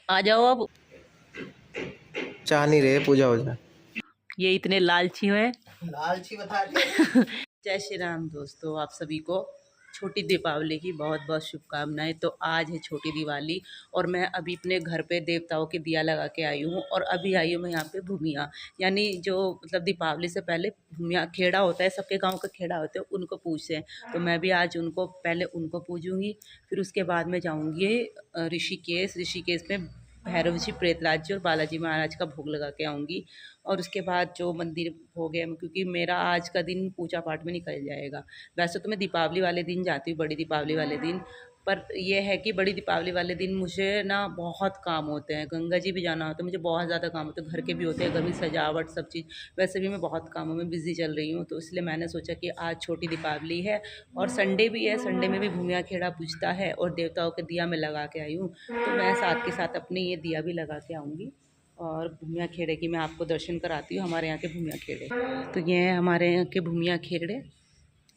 आ जाओ अब। चाह नहीं रहे पूजा हो जाए। ये इतने लालची है। लालची बता दे। जय श्री राम दोस्तों, आप सभी को छोटी दीपावली की बहुत बहुत शुभकामनाएं। तो आज है छोटी दिवाली और मैं अभी अपने घर पे देवताओं के दिया लगा के आई हूँ। और अभी आई हूँ मैं यहाँ पे भूमिया, यानी जो मतलब दीपावली से पहले भूमिया खेड़ा होता है, सबके गांव का खेड़ा होता है, उनको पूजते हैं। तो मैं भी आज उनको पहले उनको पूजूंगी, फिर उसके बाद में जाऊँगी ऋषिकेश में भैरव जी, प्रेतराज जी और बालाजी महाराज का भोग लगा के आऊँगी। और उसके बाद जो मंदिर भोग है, क्योंकि मेरा आज का दिन पूजा पाठ में निकल जाएगा। वैसे तो मैं दीपावली वाले दिन जाती हूँ, बड़ी दीपावली वाले दिन, पर यह है कि बड़ी दीपावली वाले दिन मुझे ना बहुत काम होते हैं। गंगा जी भी जाना होता है, मुझे बहुत ज़्यादा काम होते हैं, घर के भी होते हैं, घर में सजावट सब चीज़। वैसे भी मैं बहुत कामों में बिज़ी चल रही हूँ, तो इसलिए मैंने सोचा कि आज छोटी दीपावली है और संडे भी है, संडे में भी भूमिया खेड़ा पूजता है और देवताओं के दिया मैं लगा के आई हूँ। तो मैं साथ के साथ अपने ये दिया भी लगा के आऊँगी और भूमिया खेड़े की मैं आपको दर्शन कराती हूँ, हमारे यहाँ के भूमिया खेड़े। तो ये है हमारे यहाँ के भूमिया खेड़े।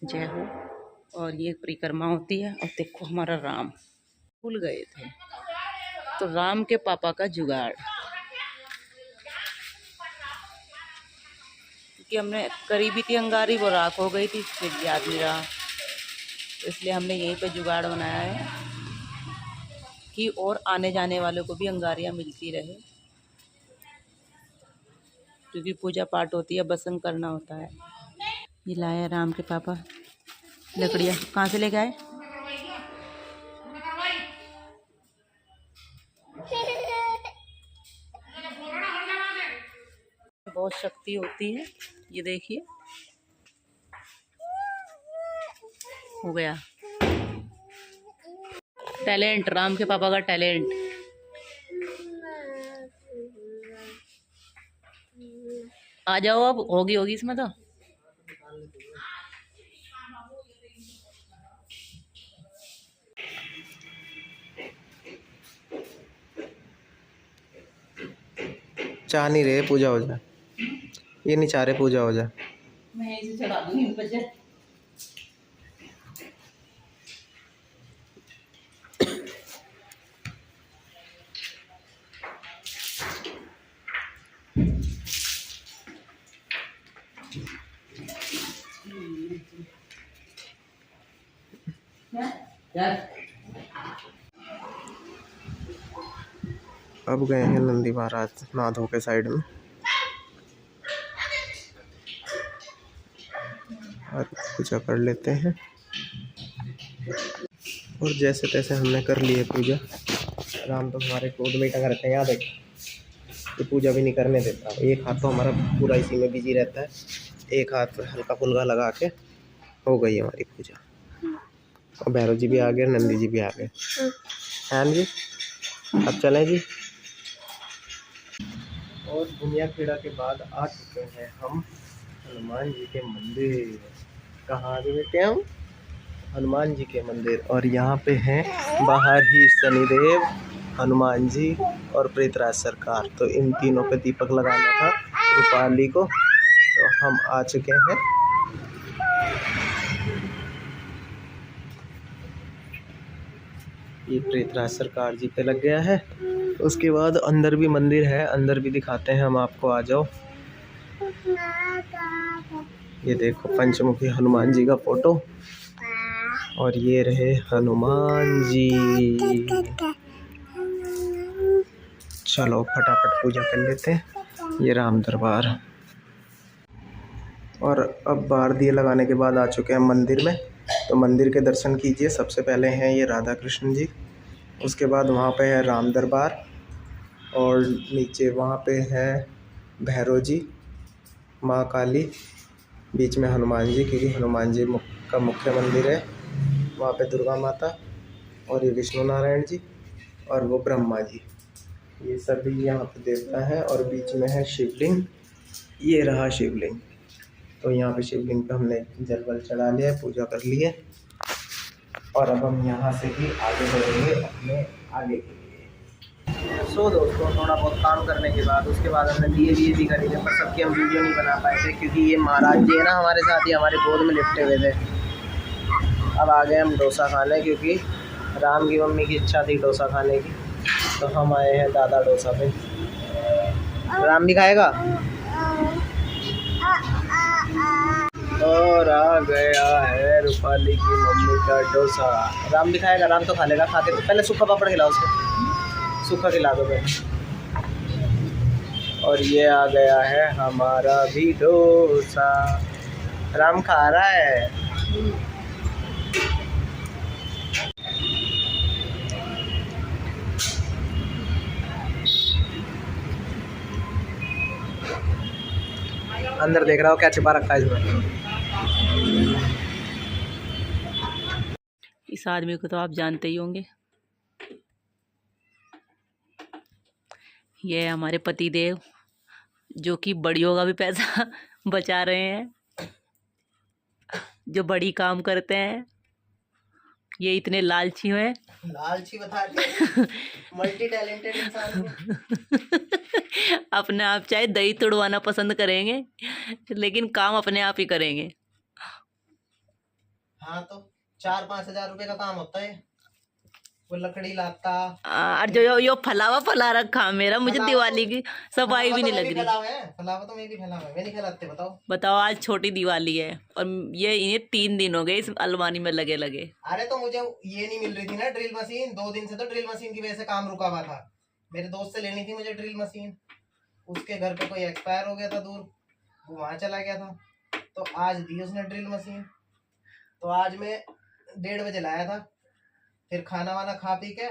जय हो। और ये परिक्रमा होती है। और देखो हमारा राम भूल गए थे, तो राम के पापा का जुगाड़, क्योंकि हमने करी भी थी अंगारी, वो राख हो गई थी, फिर याद नहीं रहा, तो इसलिए हमने यहीं पे जुगाड़ बनाया है कि और आने जाने वालों को भी अंगारियाँ मिलती रहे, क्योंकि पूजा पाठ होती है, बसंग करना होता है। ये लाया राम के पापा लकड़ियाँ, कहाँ से लेके आए? बहुत शक्ति होती है, ये देखिए हो गया। टैलेंट, राम के पापा का टैलेंट। आ जाओ अब, होगी इसमें तो। चाह नहीं रहे पूजा हो जाए, ये नहीं चाह रहे पूजा हो जाए। मैं इसे चढ़ा दूंगी बजे। अब गए हैं नंदी महाराज नहा धो के साइड में और पूजा कर लेते हैं। और जैसे तैसे हमने कर लिए पूजा। राम तो हमारे गोद में टंगा रहते हैं, याद है, ये पूजा भी नहीं करने देता। एक हाथ तो हमारा पूरा इसी में बिजी रहता है, एक हाथ हल्का फुल्का लगा के हो गई हमारी पूजा। और भैरव जी भी आ गए, नंदी जी भी आ गए। हाँ जी, अब चलें जी। और भूमिया खेड़ा के बाद आ चुके हैं हम हनुमान जी के मंदिर। कहाँ आ गए हम? हनुमान जी के मंदिर। और यहाँ पे हैं बाहर ही शनिदेव, हनुमान जी और प्रेतराज सरकार। तो इन तीनों पे दीपक लगाना था रूपाली को, तो हम आ चुके हैं। ये प्रेतराज सरकार जी पे लग गया है। उसके बाद अंदर भी मंदिर है, अंदर भी दिखाते हैं हम आपको, आ जाओ। ये देखो पंचमुखी हनुमान जी का फोटो, और ये रहे हनुमान जी। चलो फटाफट पूजा कर लेते हैं। ये राम दरबार। और अब बाहर दिए लगाने के बाद आ चुके हैं मंदिर में। तो मंदिर के दर्शन कीजिए। सबसे पहले हैं ये राधा कृष्ण जी, उसके बाद वहाँ पे है राम दरबार, और नीचे वहाँ पे है भैरव जी, माँ काली, बीच में हनुमान जी, क्योंकि हनुमान जी का मुख्य मंदिर है। वहाँ पे दुर्गा माता, और ये विष्णु नारायण जी, और वो ब्रह्मा जी, ये सभी यहाँ पे देवता है। और बीच में है शिवलिंग, ये रहा शिवलिंग। तो यहाँ पे शिवलिंग पे हमने जल वल चढ़ा लिया, पूजा कर ली है। और अब हम यहाँ से भी आगे बढ़ेंगे अपने आगे के लिए। सो दोस्तों, थोड़ा बहुत काम करने के बाद उसके बाद हमने दिए भी खरीदे, पर सबकी हम वीडियो नहीं बना पाए थे, क्योंकि ये महाराज जी है ना हमारे साथ ही हमारे गोद में लिपटे हुए थे। अब आ गए हम डोसा खाने, क्योंकि राम की मम्मी की इच्छा थी डोसा खाने की, तो हम आए हैं दादा डोसा पे। राम भी खाएगा। और आ गया है रूपाली की मम्मी का डोसा। राम भी खाएगा, राम तो खा लेगा। खा के पहले सूखा पापड़ खिलाओ उसको, सूखा खिला दो पहले। और ये आ गया है हमारा भी डोसा। राम खा रहा है। अंदर देख रहा हो क्या छिपा रखा है इसमें। इस आदमी को तो आप जानते ही होंगे, ये है हमारे पति देव, जो कि बड़ियों का भी पैसा बचा रहे हैं, जो बड़ी काम करते हैं। ये इतने लालची हैं। लालची बता के मल्टी टैलेंटेड इंसान अपने आप चाहे दही तुड़वाना पसंद करेंगे, लेकिन काम अपने आप ही करेंगे। हाँ, तो 4-5 हजार रुपए का काम होता है। वो लकड़ी लाता और जो यो फलावा फला रखा मेरा, मुझे दिवाली की सफाई भी नहीं लग रही। फलावा तो मैं भी फैला है, मैं नहीं फैलाते। बताओ, आज छोटी दिवाली है और ये इन्हें 3 दिन हो गए इस अलमारी में लगे लगे। अरे तो मुझे ये नहीं मिल रही थी ना ड्रिल मशीन, 2 दिन से तो ड्रिल मशीन की वजह से काम रुका हुआ था। मेरे दोस्त से लेनी थी मुझे ड्रिल मशीन, उसके घर पे कोई एक्सपायर हो गया था दूर, वो वहां चला गया था, तो आज दी उसने ड्रिल मशीन। तो आज मैं 1:30 बजे लाया था, फिर खाना वाना खा पी के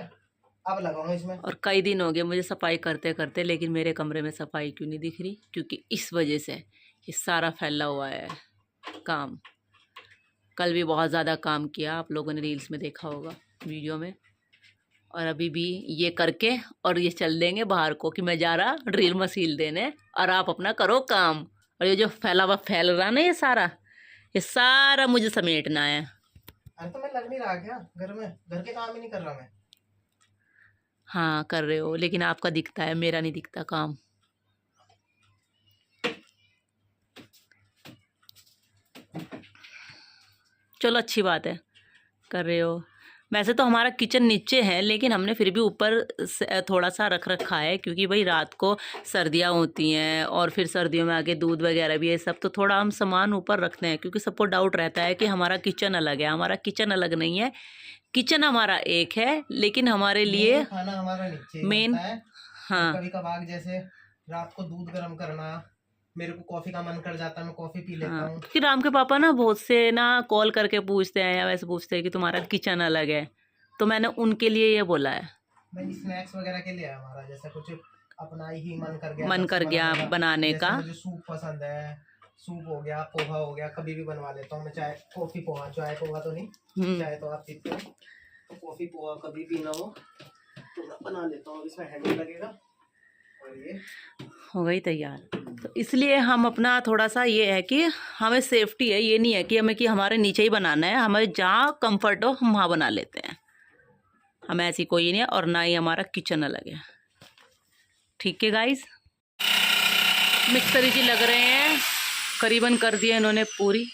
अब लगाऊं इसमें। और कई दिन हो गए मुझे सफाई करते करते, लेकिन मेरे कमरे में सफाई क्यों नहीं दिख रही? क्योंकि इस वजह से ये सारा फैला हुआ है काम। कल भी बहुत ज़्यादा काम किया, आप लोगों ने रील्स में देखा होगा, वीडियो में। और अभी भी ये करके और ये चल देंगे बाहर को कि मैं जा रहा ड्रिल मशीन देने और आप अपना करो काम। और ये जो फैला हुआ फैल रहा ना, ये सारा मुझे समेटना है। अरे तो मैं लग नहीं रहा क्या घर में? घर के काम ही नहीं कर रहा मैं। हाँ कर रहे हो, लेकिन आपका दिखता है, मेरा नहीं दिखता काम। चलो अच्छी बात है, कर रहे हो। वैसे तो हमारा किचन नीचे है, लेकिन हमने फिर भी ऊपर थोड़ा सा रख रखा है, क्योंकि भाई रात को सर्दियाँ होती हैं और फिर सर्दियों में आगे दूध वगैरह भी है सब, तो थोड़ा हम सामान ऊपर रखते हैं, क्योंकि सबको डाउट रहता है कि हमारा किचन अलग है। हमारा किचन अलग नहीं है, किचन हमारा एक है, लेकिन हमारे लिए खाना हमारा नीचे मेन। हाँ, कभी कभार जैसे रात को दूध गर्म करना, मेरे को कॉफी का मन कर जाता है, मैं कॉफी पी लेता हूँ। क्योंकि राम के पापा ना बहुत से ना कॉल करके पूछते हैं या वैसे पूछते हैं कि तुम्हारा किचन अलग है, तो मैंने उनके लिए ये बोला है। मैं स्नैक्स वगैरह के लिए है हमारा, जैसे कुछ अपना ही मन कर गया बनाने का। मुझे सूप पसंद है, सूप हो गया, पोहा हो गया, कभी भी बनवा लेता हूँ मैं। चाय कॉफी पोहा, चाय पोहा तो नहीं, चाय तो आप पीते हो, तो कॉफी पोहा कभी भी ना हो तो मैं बना लेता हूँ। इसमें हैंडल लगेगा और ये हो गई तैयार। तो इसलिए हम अपना थोड़ा सा ये है कि हमें सेफ्टी है, ये नहीं है कि हमारे नीचे ही बनाना है। हमें जहाँ कंफर्ट हो हम वहाँ बना लेते हैं, हमें ऐसी कोई नहीं है, और ना ही हमारा किचन अलग है। ठीक है गाइस, मिक्सर जी लग रहे हैं, करीबन कर दिया इन्होंने पूरी।